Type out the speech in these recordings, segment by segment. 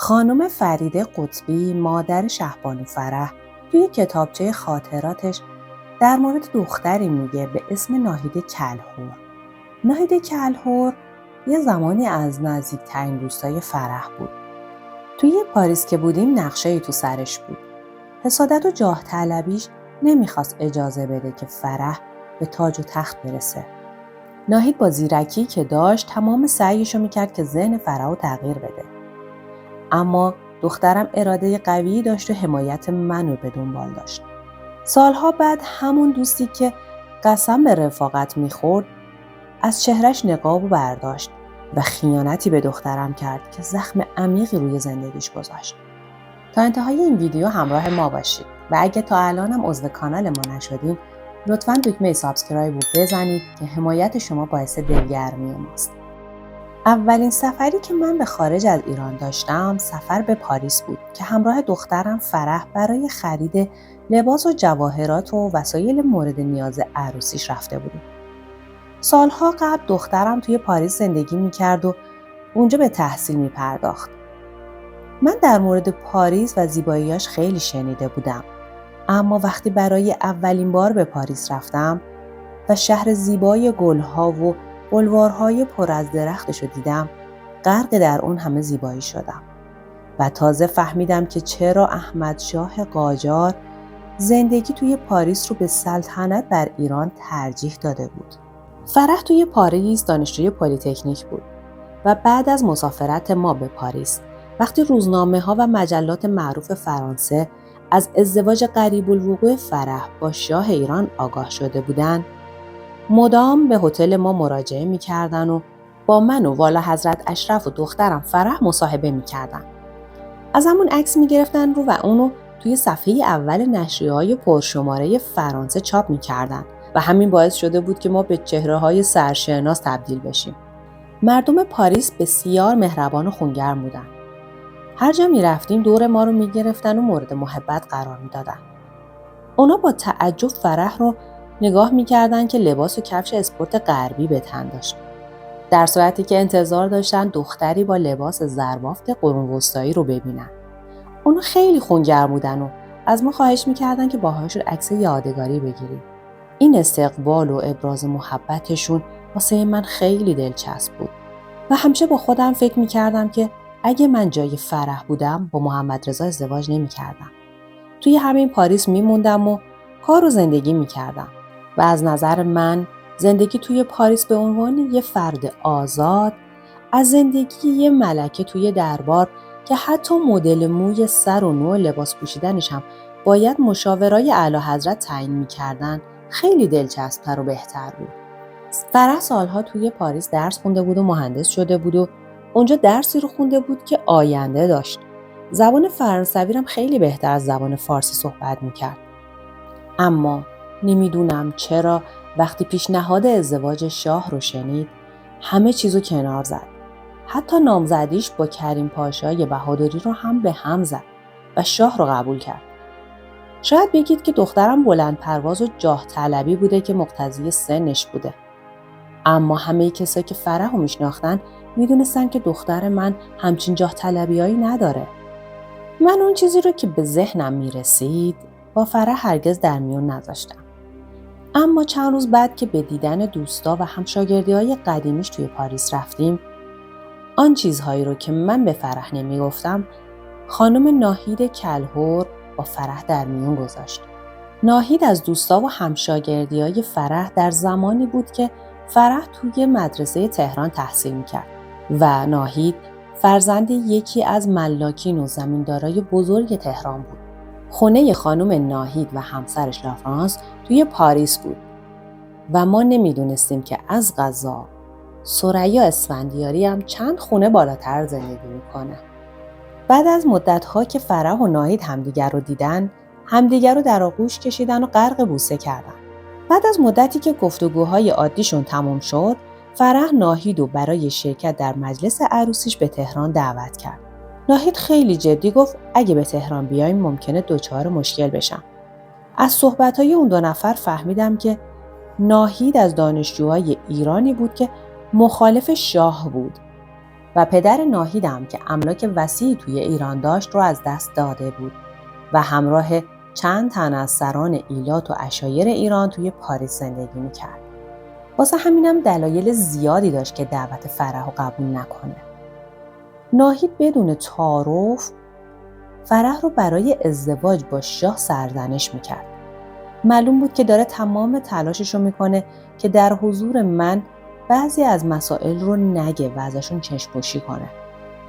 خانم فریده قطبی، مادر شهبانو فرح، توی کتابچه خاطراتش در مورد دختری میگه به اسم ناهید کلهر. ناهید کلهر یه زمانی از نزدیکترین دوستای فرح بود. توی پاریس که بودیم نقشه‌ای تو سرش بود. حسادت و جاه طلبیش نمیخواست اجازه بده که فرح به تاج و تخت برسه. ناهید با زیرکی که داشت تمام سعیشو میکرد که ذهن فرح رو تغییر بده. اما دخترم اراده قوی داشت و حمایت منو به دنبال داشت. سالها بعد همون دوستی که قسم به رفاقت میخورد از چهرش نقاب برداشت و خیانتی به دخترم کرد که زخم عمیقی روی زندگیش گذاشت. تا انتهای این ویدیو همراه ما باشید و اگه تا الانم عضو کانال ما نشدین لطفاً دکمه سابسکرایب رو بزنید که حمایت شما باعث دلگرمی ماست. اولین سفری که من به خارج از ایران داشتم سفر به پاریس بود که همراه دخترم فرح برای خرید لباس و جواهرات و وسایل مورد نیاز عروسیش رفته بودیم. سالها قبل دخترم توی پاریس زندگی میکرد و اونجا به تحصیل میپرداخت. من در مورد پاریس و زیباییاش خیلی شنیده بودم. اما وقتی برای اولین بار به پاریس رفتم و شهر زیبای گلها و بلوارهای پر از درختش رو دیدم، غرق در اون همه زیبایی شدم و تازه فهمیدم که چرا احمد شاه قاجار زندگی توی پاریس رو به سلطنت بر ایران ترجیح داده بود. فرح توی پاریس دانشجوی پلی‌تکنیک بود و بعد از مسافرت ما به پاریس وقتی روزنامه‌ها و مجلات معروف فرانسه از ازدواج قریب الوقوع فرح با شاه ایران آگاه شده بودند، مدام به هتل ما مراجعه می‌کردن و با من و والا حضرت اشرف و دخترم فرح مصاحبه می‌کردن. از همون عکس می‌گرفتن رو و اونو توی صفحه اول نشریه‌های پرشماره فرانسه چاپ می‌کردن و همین باعث شده بود که ما به چهره‌های سرشناس تبدیل بشیم. مردم پاریس بسیار مهربان و خونگرم بودن. هر جا می‌رفتیم دور ما رو می‌گرفتن و مورد محبت قرار می‌دادن. اونا با تعجب فرح رو نگاه می‌کردن که لباس و کفش اسپورت غربی به تن داشت، در صورتی که انتظار داشتن دختری با لباس زربافت قرون وسطایی رو ببینن. اونا خیلی خونگرم بودن و از ما خواهش می‌کردن که باهاشون عکس یادگاری بگیریم. این استقبال و ابراز محبتشون واسه من خیلی دلچسب بود و همیشه با خودم فکر می‌کردم که اگه من جای فرح بودم با محمد رضا ازدواج نمی‌کردم. توی همین پاریس میموندم و کار و زندگی می‌کردم و از نظر من زندگی توی پاریس به عنوان یه فرد آزاد از زندگی یه ملکه توی دربار که حتی مدل موی سر و نوع لباس پوشیدنش هم باید مشاورای اعلیحضرت تعیین می‌کردن خیلی دلچسب‌تر و بهتر بود. فرح سالها توی پاریس درس خونده بود و مهندس شده بود و اونجا درسی رو خونده بود که آینده داشت. زبان فرانسوی هم خیلی بهتر از زبان فارسی صحبت می‌کرد. اما نمیدونم چرا وقتی پیشنهاد ازدواج شاه رو شنید همه چیزو کنار زد. حتی نامزدیش با کریم پاشای بهادری رو هم به هم زد و شاه رو قبول کرد. شاید بگید که دخترم بلند پرواز و جاه طلبی بوده که مقتضی سنش بوده. اما همه کسایی که فرح رو میشناختن میدونستن که دختر من همچین جاه طلبیایی نداره. من اون چیزی رو که به ذهنم میرسید با فرح هرگز در میون نذاشتم. اما چند روز بعد که به دیدن دوستا و همشاگردی‌های قدیمیش توی پاریس رفتیم، آن چیزهایی رو که من به فرح نمیگفتم خانم ناهید کلهر با فرح در میون گذاشت. ناهید از دوستا و همشاگردی‌های فرح در زمانی بود که فرح توی مدرسه تهران تحصیل میکرد و ناهید فرزند یکی از ملاکین و زمیندارای بزرگ تهران بود. خونه خانم ناهید و همسرش لافرانس توی پاریس بود و ما نمیدونستیم که از قضا ثریا اسفندیاری هم چند خونه بالاتر زندگی میکنه. بعد از مدت‌ها که فرح و ناهید همدیگر رو دیدن، همدیگر رو در آغوش کشیدن و غرق بوسه کردن. بعد از مدتی که گفتگوهای عادیشون تموم شد، فرح ناهید رو برای شرکت در مجلس عروسیش به تهران دعوت کرد. ناهید خیلی جدی گفت اگه به تهران بیایم ممکنه دچار مشکل بشم. از صحبت‌های اون دو نفر فهمیدم که ناهید از دانشجوهای ایرانی بود که مخالف شاه بود و پدر ناهیدم که املاک وسیعی توی ایران داشت رو از دست داده بود و همراه چند تن از سران ایلات و عشایر ایران توی پاریس زندگی میکرد. واسه همینم دلایل زیادی داشت که دعوت فرح رو قبول نکنه. ناهید بدون تعارف فرح رو برای ازدواج با شاه سرزنش میکرد. معلوم بود که داره تمام تلاشش رو میکنه که در حضور من بعضی از مسائل رو نگه و ازشون چشم‌پوشی کنه.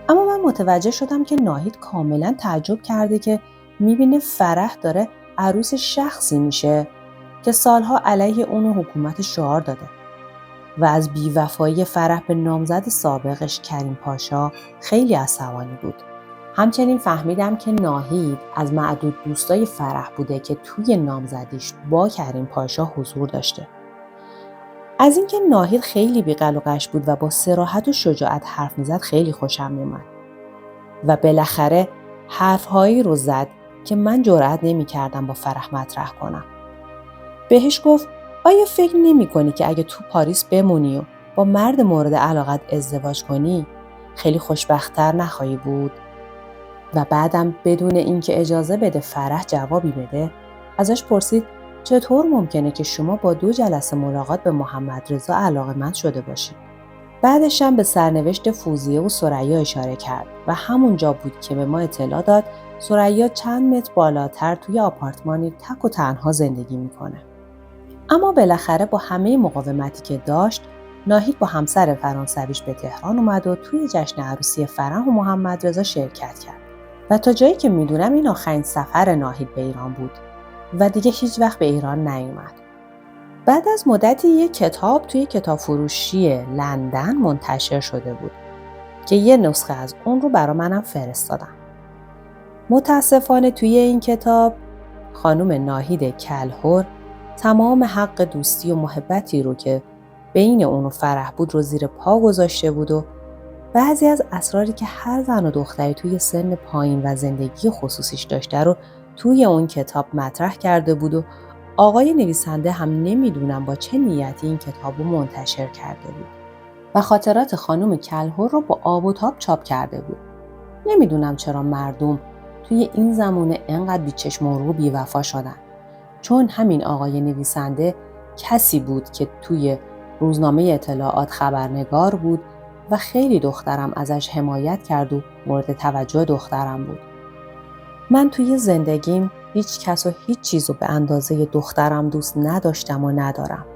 اما من متوجه شدم که ناهید کاملا تعجب کرده که میبینه فرح داره عروس شخصی میشه که سالها علیه اون و حکومت شعار داده و از بیوفایی فرح به نامزد سابقش کریم پاشا خیلی عصبانی بود. همچنین فهمیدم که ناهید از معدود دوستای فرح بوده که توی نامزدیش با کریم پاشا حضور داشته. از اینکه ناهید خیلی بی‌قل و قش بود و با صراحت و شجاعت حرف میزد خیلی خوشم میومد و بالاخره حرفهایی رو زد که من جرئت نمی‌کردم با فرح مطرح کنم. بهش گفت آیا فکر نمی‌کنی که اگه تو پاریس بمونی و با مرد مورد علاقت ازدواج کنی خیلی خوشبخت‌تر نخواهی بود؟ و بعدم بدون اینکه اجازه بده فرح جوابی بده ازش پرسید چطور ممکنه که شما با 2 جلسه ملاقات به محمد رضا علاقه‌مند شده باشید؟ بعدش هم به سرنوشت فوزیه و ثریا اشاره کرد و همونجا بود که به ما اطلاع داد ثریا چند متر بالاتر توی آپارتمانی تک و تنها زندگی میکنه. اما بالاخره با همه مقاومتی که داشت ناهید با همسر فرانسویش به تهران اومد و توی جشن عروسی فرح و محمد رضا شرکت کرد. و تا جایی که میدونم این آخرین سفر ناهید به ایران بود و دیگه هیچ وقت به ایران نیومد. بعد از مدتی یک کتاب توی کتاب فروشی لندن منتشر شده بود که یه نسخه از اون رو برا منم فرستادن. متاسفانه توی این کتاب خانم ناهید کلهر تمام حق دوستی و محبتی رو که بین اون و فرح بود رو زیر پا گذاشته بود و بعضی از اسراری که هر زن و دختری توی سن پایین و زندگی خصوصیش داشته رو توی اون کتاب مطرح کرده بود و آقای نویسنده هم نمیدونم با چه نیتی این کتاب رو منتشر کرده بود و خاطرات خانم کلهر رو با آب و تاب چاپ کرده بود. نمیدونم چرا مردم توی این زمونه انقدر بیچشم و رو بی‌وفا شدن، چون همین آقای نویسنده کسی بود که توی روزنامه اطلاعات خبرنگار بود و خیلی دخترم ازش حمایت کرد و مورد توجه دخترم بود. من توی زندگیم هیچ کس و هیچ چیز رو به اندازه دخترم دوست نداشتم و ندارم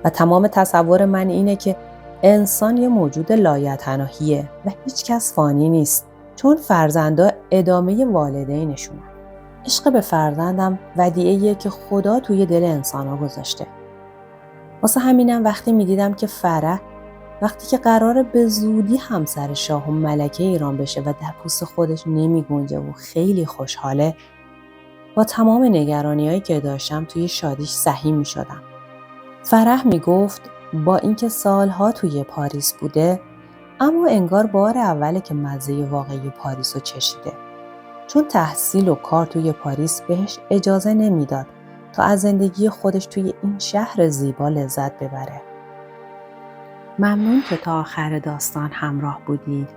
و تمام تصور من اینه که انسان یه موجود لایتناهیه و هیچ کس فانی نیست، چون فرزندا ادامه والدینشونه. عشق به فرزندم ودیعه‌ایه که خدا توی دل انسان‌ها گذاشته. واسه همینم وقتی می‌دیدم که فرح وقتی که قراره به زودی همسر شاه و ملکه ایران بشه و در پوست خودش نمی‌گنجه و خیلی خوشحاله، با تمام نگرانی‌هایی که داشتم توی شادیش سهیم می‌شدم. فرح میگفت با اینکه سالها توی پاریس بوده، اما انگار بار اوله که مزه واقعی پاریس رو چشیده، چون تحصیل و کار توی پاریس بهش اجازه نمیداد تا از زندگی خودش توی این شهر زیبا لذت ببره. ممنون که تا آخر داستان همراه بودید.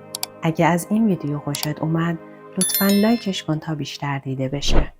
اگه از این ویدیو خوشت اومد لطفاً لایکش کن تا بیشتر دیده بشه.